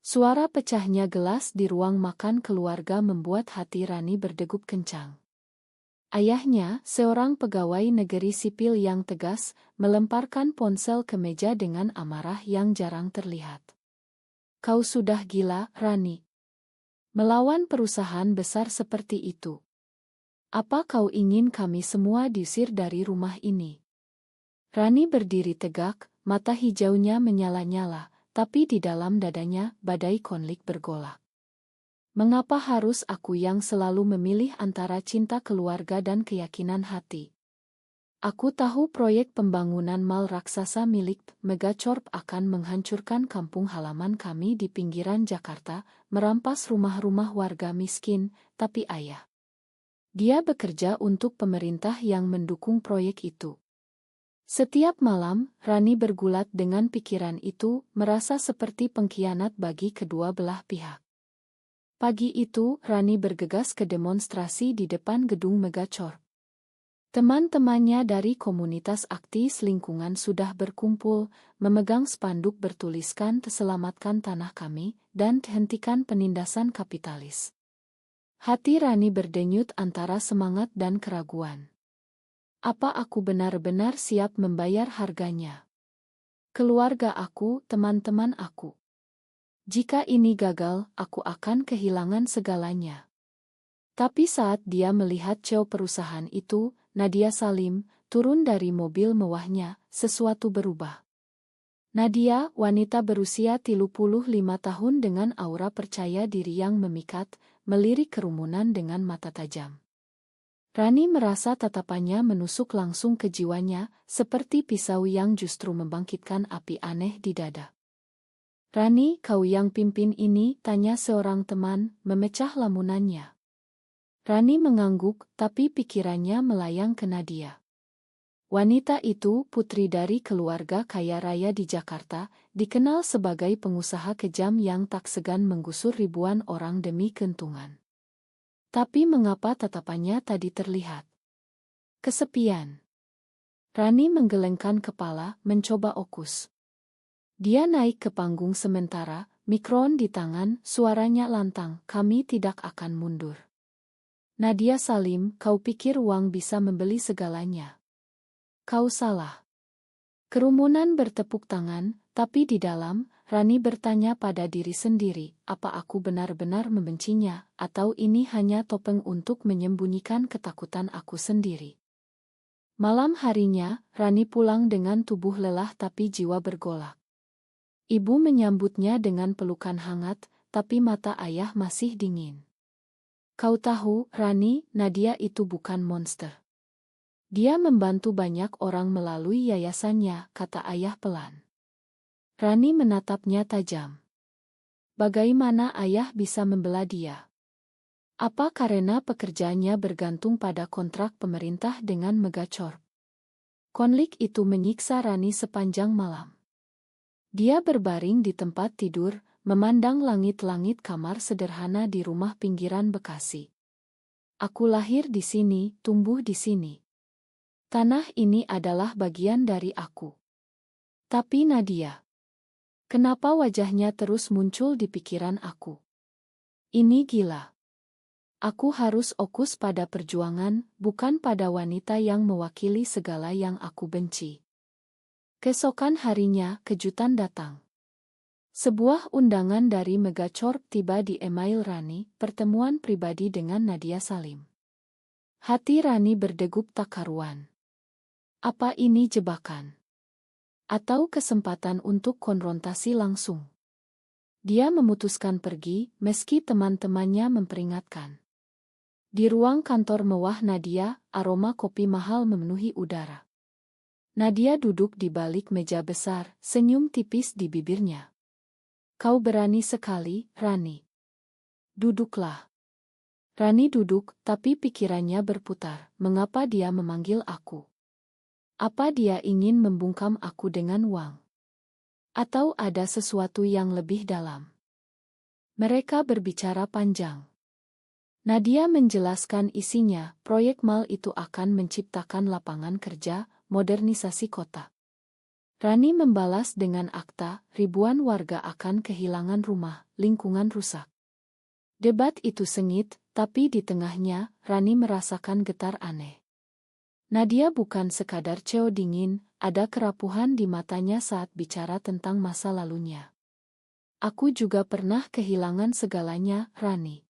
Suara pecahnya gelas di ruang makan keluarga membuat hati Rani berdegup kencang. Ayahnya, seorang pegawai negeri sipil yang tegas, melemparkan ponsel ke meja dengan amarah yang jarang terlihat. Kau sudah gila, Rani. Melawan perusahaan besar seperti itu. Apa kau ingin kami semua diusir dari rumah ini? Rani berdiri tegak, mata hijaunya menyala-nyala. Tapi di dalam dadanya, badai konflik bergolak. Mengapa harus aku yang selalu memilih antara cinta keluarga dan keyakinan hati? Aku tahu proyek pembangunan mal raksasa milik Megacorp akan menghancurkan kampung halaman kami di pinggiran Jakarta, merampas rumah-rumah warga miskin, tapi ayah. Dia bekerja untuk pemerintah yang mendukung proyek itu. Setiap malam, Rani bergulat dengan pikiran itu, merasa seperti pengkhianat bagi kedua belah pihak. Pagi itu, Rani bergegas ke demonstrasi di depan gedung Megacorp. Teman-temannya dari komunitas aktivis lingkungan sudah berkumpul, memegang spanduk bertuliskan "Selamatkan tanah kami" dan "Hentikan penindasan kapitalis". Hati Rani berdenyut antara semangat dan keraguan. Apa aku benar-benar siap membayar harganya? Keluarga aku, teman-teman aku. Jika ini gagal, aku akan kehilangan segalanya. Tapi saat dia melihat CEO perusahaan itu, Nadia Salim, turun dari mobil mewahnya, sesuatu berubah. Nadia, wanita berusia 35 tahun dengan aura percaya diri yang memikat, melirik kerumunan dengan mata tajam. Rani merasa tatapannya menusuk langsung ke jiwanya, seperti pisau yang justru membangkitkan api aneh di dada. "Rani, kau yang pimpin ini?" tanya seorang teman, memecah lamunannya. Rani mengangguk, tapi pikirannya melayang ke Nadia. Wanita itu, putri dari keluarga kaya raya di Jakarta, dikenal sebagai pengusaha kejam yang tak segan menggusur ribuan orang demi keuntungan. Tapi mengapa tatapannya tadi terlihat kesepian? Rani menggelengkan kepala, mencoba fokus. Dia naik ke panggung sementara, mikrofon di tangan, suaranya lantang, "Kami tidak akan mundur." Nadia Salim, kau pikir uang bisa membeli segalanya? Kau salah. Kerumunan bertepuk tangan, tapi di dalam, Rani bertanya pada diri sendiri, apa aku benar-benar membencinya, atau ini hanya topeng untuk menyembunyikan ketakutan aku sendiri. Malam harinya, Rani pulang dengan tubuh lelah tapi jiwa bergolak. Ibu menyambutnya dengan pelukan hangat, tapi mata ayah masih dingin. Kau tahu, Rani, Nadia itu bukan monster. Dia membantu banyak orang melalui yayasannya, kata ayah pelan. Rani menatapnya tajam. Bagaimana ayah bisa membela dia? Apa karena pekerjaannya bergantung pada kontrak pemerintah dengan Megacorp? Konflik itu menyiksa Rani sepanjang malam. Dia berbaring di tempat tidur, memandang langit-langit kamar sederhana di rumah pinggiran Bekasi. Aku lahir di sini, tumbuh di sini. Tanah ini adalah bagian dari aku. Tapi Nadia, kenapa wajahnya terus muncul di pikiran aku? Ini gila. Aku harus fokus pada perjuangan, bukan pada wanita yang mewakili segala yang aku benci. Keesokan harinya, kejutan datang. Sebuah undangan dari Megacorp tiba di email Rani, pertemuan pribadi dengan Nadia Salim. Hati Rani berdegup tak karuan. Apa ini jebakan? Atau kesempatan untuk konfrontasi langsung? Dia memutuskan pergi, meski teman-temannya memperingatkan. Di ruang kantor mewah Nadia, aroma kopi mahal memenuhi udara. Nadia duduk di balik meja besar, senyum tipis di bibirnya. Kau berani sekali, Rani. Duduklah. Rani duduk, tapi pikirannya berputar. Mengapa dia memanggil aku? Apa dia ingin membungkam aku dengan uang? Atau ada sesuatu yang lebih dalam? Mereka berbicara panjang. Nadia menjelaskan isinya, proyek mal itu akan menciptakan lapangan kerja, modernisasi kota. Rani membalas dengan akta, ribuan warga akan kehilangan rumah, lingkungan rusak. Debat itu sengit, tapi di tengahnya, Rani merasakan getar aneh. Nadia bukan sekadar ceo dingin, ada kerapuhan di matanya saat bicara tentang masa lalunya. Aku juga pernah kehilangan segalanya, Rani.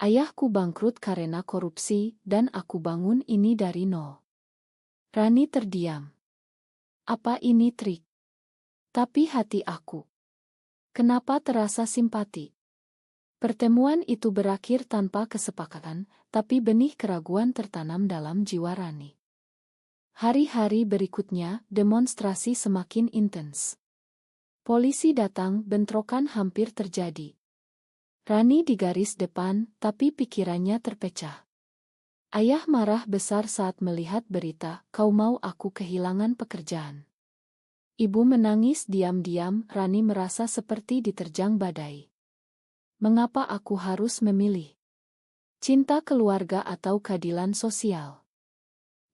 Ayahku bangkrut karena korupsi, dan aku bangun ini dari nol. Rani terdiam. Apa ini trik? Tapi hati aku. Kenapa terasa simpati? Pertemuan itu berakhir tanpa kesepakatan, tapi benih keraguan tertanam dalam jiwa Rani. Hari-hari berikutnya, demonstrasi semakin intens. Polisi datang, bentrokan hampir terjadi. Rani di garis depan, tapi pikirannya terpecah. Ayah marah besar saat melihat berita, "Kau mau aku kehilangan pekerjaan." Ibu menangis diam-diam, Rani merasa seperti diterjang badai. Mengapa aku harus memilih? Cinta keluarga atau keadilan sosial?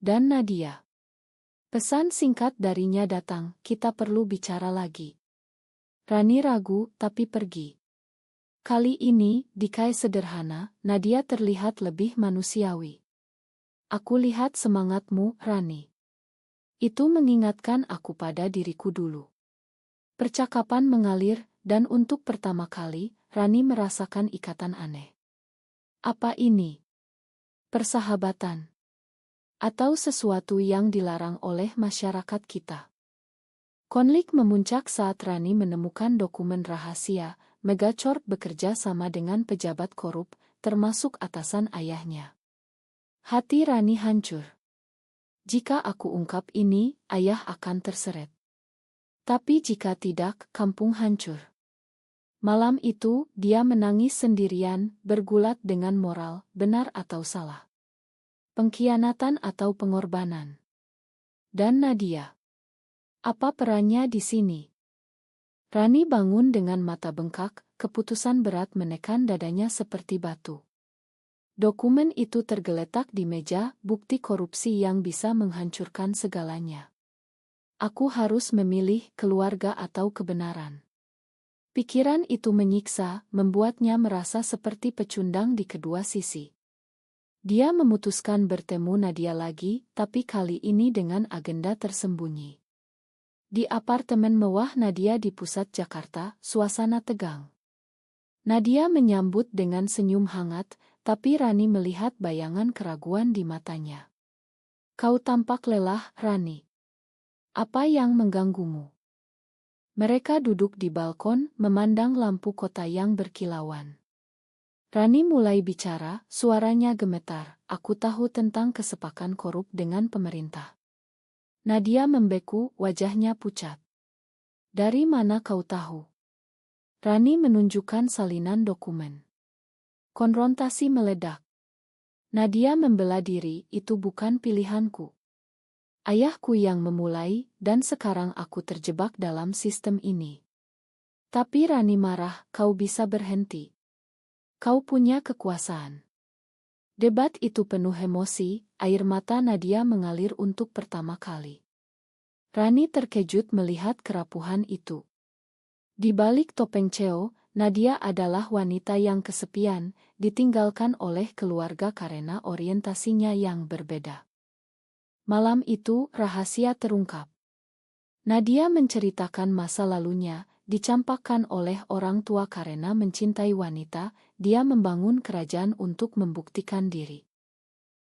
Dan Nadia. Pesan singkat darinya datang, "Kita perlu bicara lagi." Rani ragu, tapi pergi. Kali ini, di kai sederhana, Nadia terlihat lebih manusiawi. "Aku lihat semangatmu, Rani. Itu mengingatkan aku pada diriku dulu." Percakapan mengalir, dan untuk pertama kali, Rani merasakan ikatan aneh. Apa ini? Persahabatan? Atau sesuatu yang dilarang oleh masyarakat kita? Konflik memuncak saat Rani menemukan dokumen rahasia, Megacorp bekerja sama dengan pejabat korup, termasuk atasan ayahnya. Hati Rani hancur. Jika aku ungkap ini, ayah akan terseret. Tapi jika tidak, kampung hancur. Malam itu, dia menangis sendirian, bergulat dengan moral, benar atau salah. Pengkhianatan atau pengorbanan. Dan Nadia. Apa perannya di sini? Rani bangun dengan mata bengkak, keputusan berat menekan dadanya seperti batu. Dokumen itu tergeletak di meja, bukti korupsi yang bisa menghancurkan segalanya. Aku harus memilih keluarga atau kebenaran. Pikiran itu menyiksa, membuatnya merasa seperti pecundang di kedua sisi. Dia memutuskan bertemu Nadia lagi, tapi kali ini dengan agenda tersembunyi. Di apartemen mewah Nadia di pusat Jakarta, suasana tegang. Nadia menyambut dengan senyum hangat, tapi Rani melihat bayangan keraguan di matanya. "Kau tampak lelah, Rani. Apa yang mengganggumu?" Mereka duduk di balkon, memandang lampu kota yang berkilauan. Rani mulai bicara, suaranya gemetar. "Aku tahu tentang kesepakatan korup dengan pemerintah." Nadia membeku, wajahnya pucat. "Dari mana kau tahu?" Rani menunjukkan salinan dokumen. Konfrontasi meledak. Nadia membela diri, "Itu bukan pilihanku. Ayahku yang memulai, dan sekarang aku terjebak dalam sistem ini." Tapi Rani marah, "Kau bisa berhenti. Kau punya kekuasaan." Debat itu penuh emosi, air mata Nadia mengalir untuk pertama kali. Rani terkejut melihat kerapuhan itu. Di balik topeng ceo, Nadia adalah wanita yang kesepian, ditinggalkan oleh keluarga karena orientasinya yang berbeda. Malam itu, rahasia terungkap. Nadia menceritakan masa lalunya, dicampakkan oleh orang tua karena mencintai wanita, dia membangun kerajaan untuk membuktikan diri.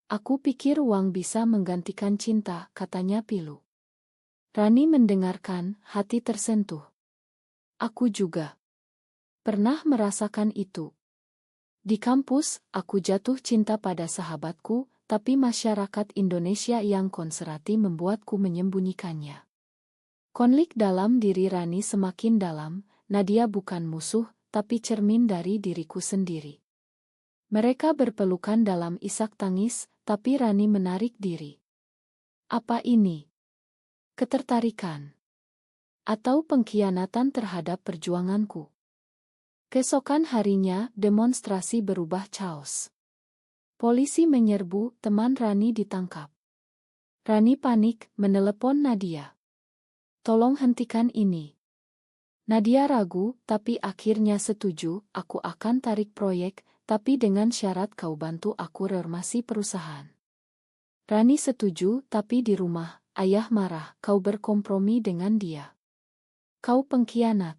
"Aku pikir uang bisa menggantikan cinta," katanya pilu. Rani mendengarkan, hati tersentuh. "Aku juga pernah merasakan itu. Di kampus, aku jatuh cinta pada sahabatku, tapi masyarakat Indonesia yang konservatif membuatku menyembunyikannya." Konflik dalam diri Rani semakin dalam. Nadia bukan musuh, tapi cermin dari diriku sendiri. Mereka berpelukan dalam isak tangis, tapi Rani menarik diri. Apa ini? Ketertarikan? Atau pengkhianatan terhadap perjuanganku? Keesokan harinya, demonstrasi berubah chaos. Polisi menyerbu, teman Rani ditangkap. Rani panik, menelepon Nadia. Tolong hentikan ini. Nadia ragu, tapi akhirnya setuju, aku akan tarik proyek, tapi dengan syarat kau bantu aku reformasi perusahaan. Rani setuju, tapi di rumah, ayah marah, kau berkompromi dengan dia. Kau pengkhianat.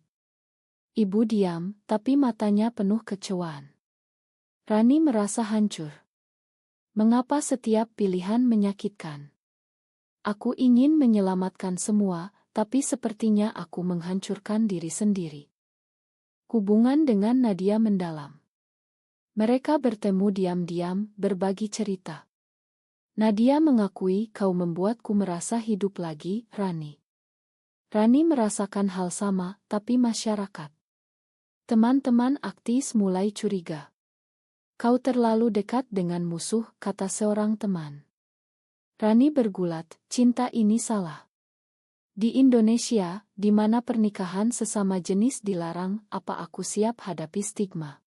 Ibu diam, tapi matanya penuh kecewaan. Rani merasa hancur. Mengapa setiap pilihan menyakitkan? Aku ingin menyelamatkan semua, tapi sepertinya aku menghancurkan diri sendiri. Hubungan dengan Nadia mendalam. Mereka bertemu diam-diam, berbagi cerita. Nadia mengakui, kau membuatku merasa hidup lagi, Rani. Rani merasakan hal sama, tapi masyarakat. Teman-teman aktis mulai curiga. Kau terlalu dekat dengan musuh, kata seorang teman. Rani bergulat, cinta ini salah. Di Indonesia, di mana pernikahan sesama jenis dilarang, apa aku siap hadapi stigma?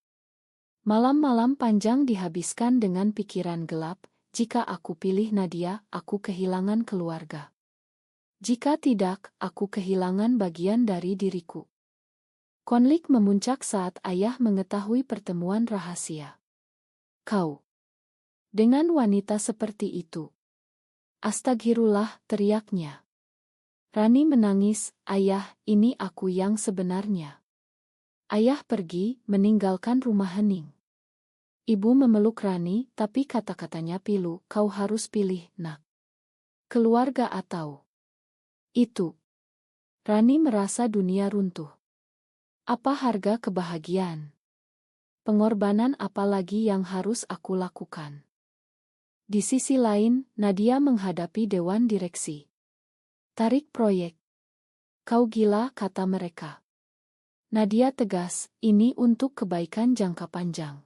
Malam-malam panjang dihabiskan dengan pikiran gelap, jika aku pilih Nadia, aku kehilangan keluarga. Jika tidak, aku kehilangan bagian dari diriku. Konflik memuncak saat ayah mengetahui pertemuan rahasia. Kau dengan wanita seperti itu. Astagfirullah, teriaknya. Rani menangis, ayah, ini aku yang sebenarnya. Ayah pergi, meninggalkan rumah hening. Ibu memeluk Rani, tapi kata-katanya pilu, kau harus pilih, nak. Keluarga atau itu. Rani merasa dunia runtuh. Apa harga kebahagiaan? Pengorbanan apa lagi yang harus aku lakukan? Di sisi lain, Nadia menghadapi dewan direksi. Tarik proyek. Kau gila, kata mereka. Nadia tegas, ini untuk kebaikan jangka panjang.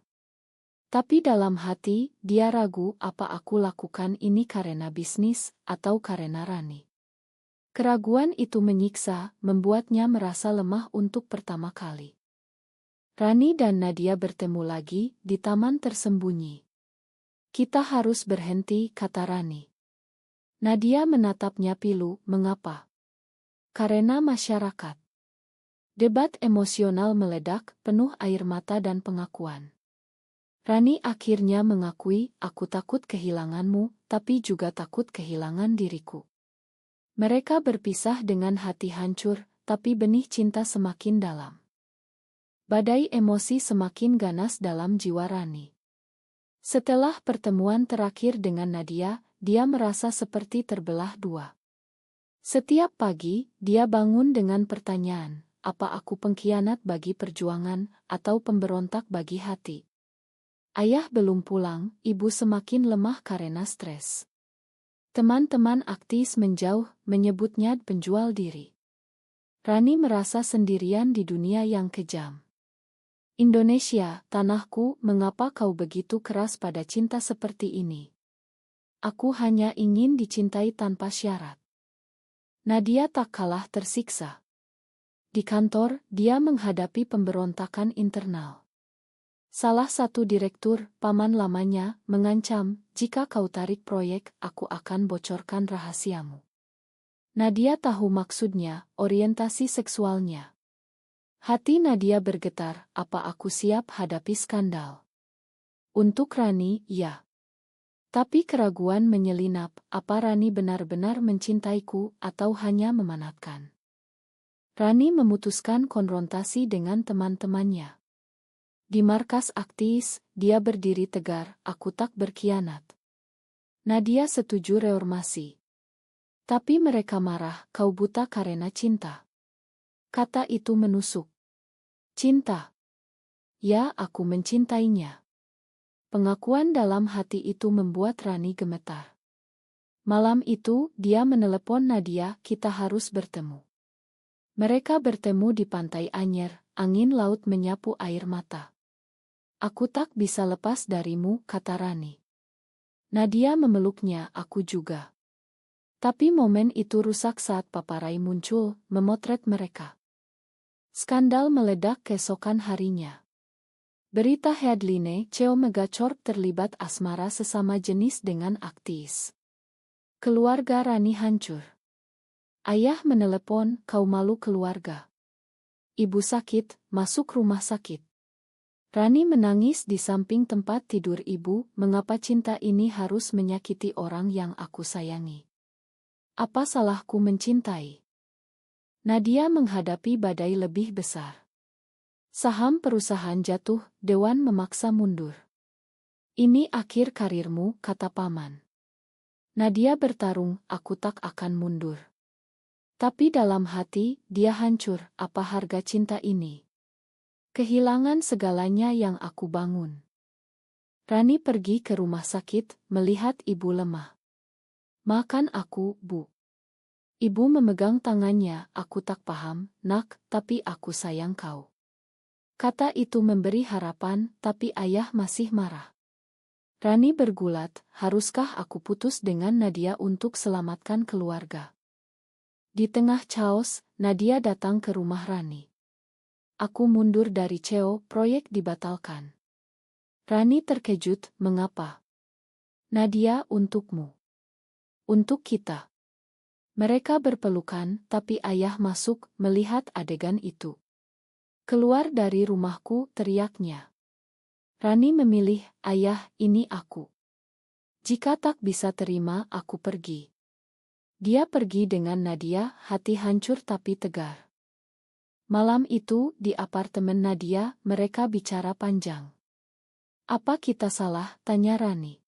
Tapi dalam hati, dia ragu apa aku lakukan ini karena bisnis atau karena Rani. Keraguan itu menyiksa, membuatnya merasa lemah untuk pertama kali. Rani dan Nadia bertemu lagi di taman tersembunyi. Kita harus berhenti, kata Rani. Nadia menatapnya pilu, mengapa? Karena masyarakat. Debat emosional meledak, penuh air mata dan pengakuan. Rani akhirnya mengakui, aku takut kehilanganmu, tapi juga takut kehilangan diriku. Mereka berpisah dengan hati hancur, tapi benih cinta semakin dalam. Badai emosi semakin ganas dalam jiwa Rani. Setelah pertemuan terakhir dengan Nadia, dia merasa seperti terbelah dua. Setiap pagi, dia bangun dengan pertanyaan, apa aku pengkhianat bagi perjuangan, atau pemberontak bagi hati? Ayah belum pulang, ibu semakin lemah karena stres. Teman-teman aktis menjauh, menyebutnya penjual diri. Rani merasa sendirian di dunia yang kejam. Indonesia, tanahku, mengapa kau begitu keras pada cinta seperti ini? Aku hanya ingin dicintai tanpa syarat. Nadia tak kalah tersiksa. Di kantor, dia menghadapi pemberontakan internal. Salah satu direktur, paman lamanya, mengancam, jika kau tarik proyek, aku akan bocorkan rahasiamu. Nadia tahu maksudnya, orientasi seksualnya. Hati Nadia bergetar, apa aku siap hadapi skandal? Untuk Rani, ya. Tapi keraguan menyelinap, apa Rani benar-benar mencintaiku atau hanya memanatkan? Rani memutuskan konfrontasi dengan teman-temannya. Di markas aktis, dia berdiri tegar, aku tak berkhianat. Nadia setuju reformasi. Tapi mereka marah, kau buta karena cinta. Kata itu menusuk. Cinta. Ya, aku mencintainya. Pengakuan dalam hati itu membuat Rani gemetar. Malam itu, dia menelepon Nadia, kita harus bertemu. Mereka bertemu di pantai Anyer, angin laut menyapu air mata. Aku tak bisa lepas darimu, kata Rani. Nadia memeluknya, aku juga. Tapi momen itu rusak saat paparai muncul, memotret mereka. Skandal meledak keesokan harinya. Berita headline, Cheo Megacorp terlibat asmara sesama jenis dengan aktis. Keluarga Rani hancur. Ayah menelepon, kau malu keluarga. Ibu sakit, masuk rumah sakit. Rani menangis di samping tempat tidur ibu, mengapa cinta ini harus menyakiti orang yang aku sayangi? Apa salahku mencintai? Nadia menghadapi badai lebih besar. Saham perusahaan jatuh, dewan memaksa mundur. Ini akhir karirmu, kata paman. Nadia bertarung, aku tak akan mundur. Tapi dalam hati, dia hancur, apa harga cinta ini? Kehilangan segalanya yang aku bangun. Rani pergi ke rumah sakit, melihat ibu lemah. Makan aku, Bu. Ibu memegang tangannya, aku tak paham, nak, tapi aku sayang kau. Kata itu memberi harapan, tapi ayah masih marah. Rani bergulat, haruskah aku putus dengan Nadia untuk selamatkan keluarga? Di tengah chaos, Nadia datang ke rumah Rani. Aku mundur dari CEO, proyek dibatalkan. Rani terkejut, mengapa? Nadia, untukmu. Untuk kita. Mereka berpelukan, tapi ayah masuk, melihat adegan itu. Keluar dari rumahku, teriaknya. Rani memilih, ayah, ini aku. Jika tak bisa terima, aku pergi. Dia pergi dengan Nadia, hati hancur tapi tegar. Malam itu, di apartemen Nadia, mereka bicara panjang. Apa kita salah? Tanya Rani.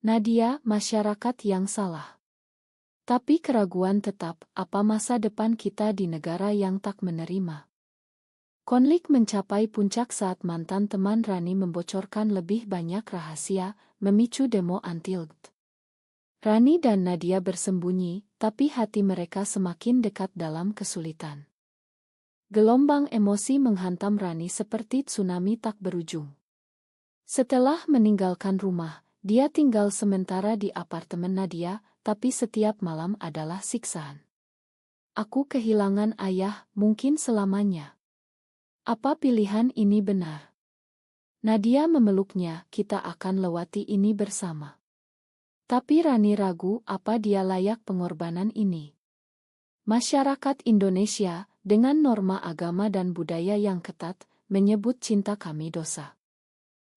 Nadia, masyarakat yang salah. Tapi keraguan tetap, apa masa depan kita di negara yang tak menerima? Konflik mencapai puncak saat mantan teman Rani membocorkan lebih banyak rahasia, memicu demo anti-LGBT. Rani dan Nadia bersembunyi, tapi hati mereka semakin dekat dalam kesulitan. Gelombang emosi menghantam Rani seperti tsunami tak berujung. Setelah meninggalkan rumah, dia tinggal sementara di apartemen Nadia, tapi setiap malam adalah siksaan. Aku kehilangan ayah, mungkin selamanya. Apa pilihan ini benar? Nadia memeluknya, kita akan lewati ini bersama. Tapi Rani ragu apa dia layak pengorbanan ini. Masyarakat Indonesia, dengan norma agama dan budaya yang ketat, menyebut cinta kami dosa.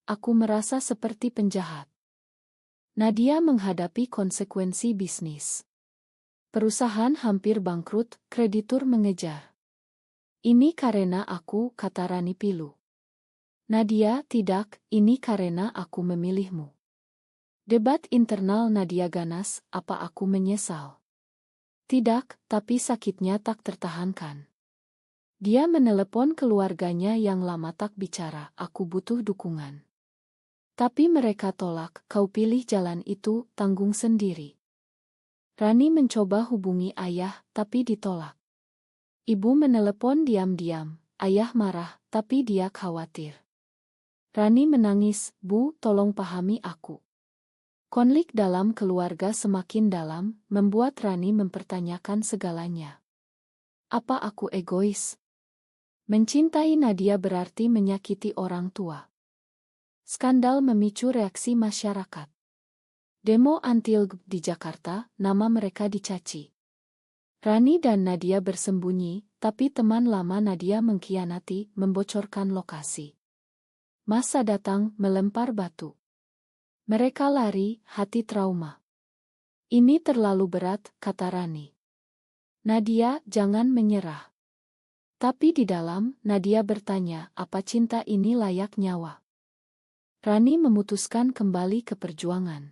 Aku merasa seperti penjahat. Nadia menghadapi konsekuensi bisnis. Perusahaan hampir bangkrut, kreditur mengejar. Ini karena aku, kata Rani pilu. Nadia, tidak, ini karena aku memilihmu. Debat internal Nadia ganas, apa aku menyesal? Tidak, tapi sakitnya tak tertahankan. Dia menelepon keluarganya yang lama tak bicara, aku butuh dukungan. Tapi mereka tolak, kau pilih jalan itu, tanggung sendiri. Rani mencoba hubungi ayah, tapi ditolak. Ibu menelepon diam-diam, ayah marah, tapi dia khawatir. Rani menangis, Bu, tolong pahami aku. Konflik dalam keluarga semakin dalam, membuat Rani mempertanyakan segalanya. Apa aku egois? Mencintai Nadia berarti menyakiti orang tua. Skandal memicu reaksi masyarakat. Demo anti-LGBT di Jakarta, nama mereka dicaci. Rani dan Nadia bersembunyi, tapi teman lama Nadia mengkhianati, membocorkan lokasi. Masa datang, melempar batu. Mereka lari, hati trauma. Ini terlalu berat, kata Rani. Nadia, jangan menyerah. Tapi di dalam, Nadia bertanya, apa cinta ini layak nyawa? Rani memutuskan kembali ke perjuangan.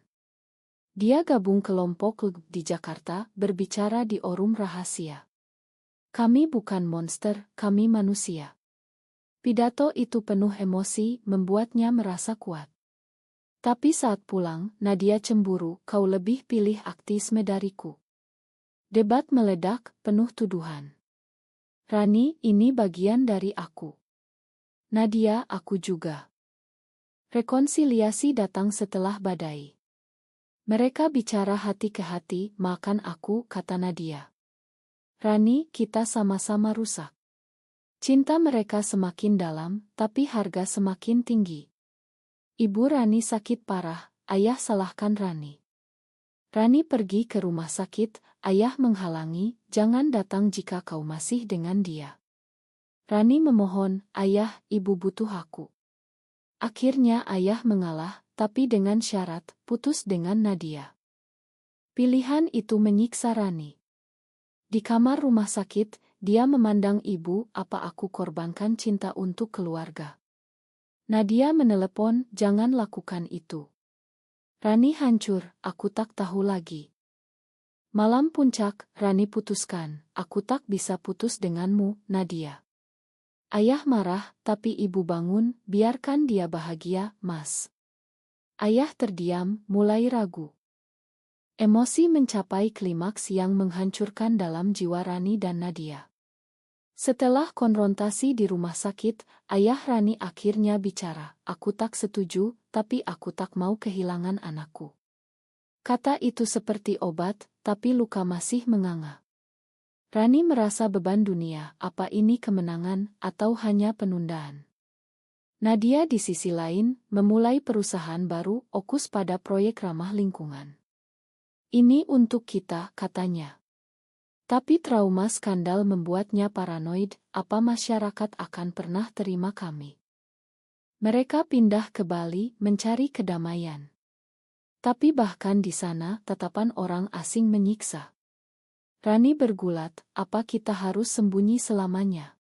Dia gabung kelompok LGBT di Jakarta, berbicara di forum rahasia. Kami bukan monster, kami manusia. Pidato itu penuh emosi, membuatnya merasa kuat. Tapi saat pulang, Nadia cemburu, kau lebih pilih aktivisme dariku. Debat meledak, penuh tuduhan. Rani, ini bagian dari aku. Nadia, aku juga. Rekonsiliasi datang setelah badai. Mereka bicara hati ke hati, makan aku, kata Nadia. Rani, kita sama-sama rusak. Cinta mereka semakin dalam, tapi harga semakin tinggi. Ibu Rani sakit parah, ayah salahkan Rani. Rani pergi ke rumah sakit, ayah menghalangi, jangan datang jika kau masih dengan dia. Rani memohon, ayah, ibu butuh aku. Akhirnya ayah mengalah, tapi dengan syarat, putus dengan Nadia. Pilihan itu menyiksa Rani. Di kamar rumah sakit, dia memandang ibu, apa aku korbankan cinta untuk keluarga. Nadia menelepon, jangan lakukan itu. Rani hancur, aku tak tahu lagi. Malam puncak, Rani putuskan, aku tak bisa putus denganmu, Nadia. Ayah marah, tapi ibu bangun, biarkan dia bahagia, Mas. Ayah terdiam, mulai ragu. Emosi mencapai klimaks yang menghancurkan dalam jiwa Rani dan Nadia. Setelah konfrontasi di rumah sakit, ayah Rani akhirnya bicara, aku tak setuju, tapi aku tak mau kehilangan anakku. Kata itu seperti obat, tapi luka masih menganga. Rani merasa beban dunia, apa ini kemenangan, atau hanya penundaan. Nadia di sisi lain, memulai perusahaan baru, fokus pada proyek ramah lingkungan. Ini untuk kita, katanya. Tapi trauma skandal membuatnya paranoid, apa masyarakat akan pernah terima kami? Mereka pindah ke Bali mencari kedamaian. Tapi bahkan di sana, tatapan orang asing menyiksa. Rani bergulat, apa kita harus sembunyi selamanya?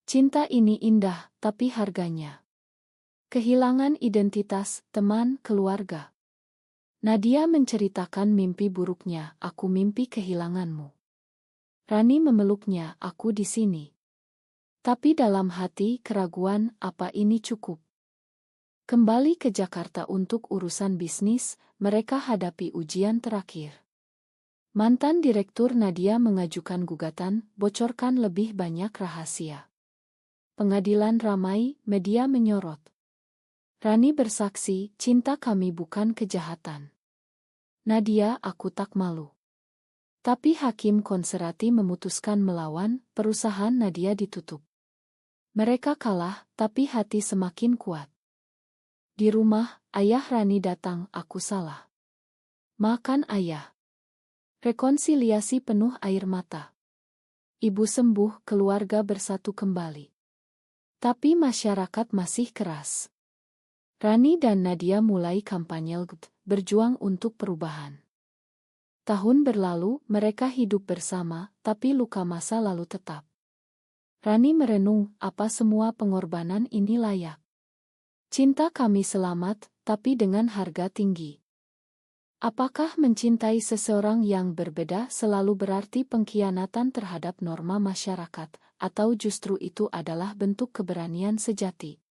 Cinta ini indah, tapi harganya. Kehilangan identitas, teman, keluarga. Nadia menceritakan mimpi buruknya, aku mimpi kehilanganmu. Rani memeluknya, aku di sini. Tapi dalam hati keraguan, apa ini cukup? Kembali ke Jakarta untuk urusan bisnis, mereka hadapi ujian terakhir. Mantan Direktur Nadia mengajukan gugatan, bocorkan lebih banyak rahasia. Pengadilan ramai, media menyorot. Rani bersaksi, cinta kami bukan kejahatan. Nadia, aku tak malu. Tapi hakim konserati memutuskan melawan, perusahaan Nadia ditutup. Mereka kalah, tapi hati semakin kuat. Di rumah, ayah Rani datang, aku salah. Makan ayah. Rekonsiliasi penuh air mata. Ibu sembuh, keluarga bersatu kembali. Tapi masyarakat masih keras. Rani dan Nadia mulai kampanye berjuang untuk perubahan. Tahun berlalu, mereka hidup bersama, tapi luka masa lalu tetap. Rani merenung, apa semua pengorbanan ini layak? Cinta kami selamat, tapi dengan harga tinggi. Apakah mencintai seseorang yang berbeda selalu berarti pengkhianatan terhadap norma masyarakat, atau justru itu adalah bentuk keberanian sejati?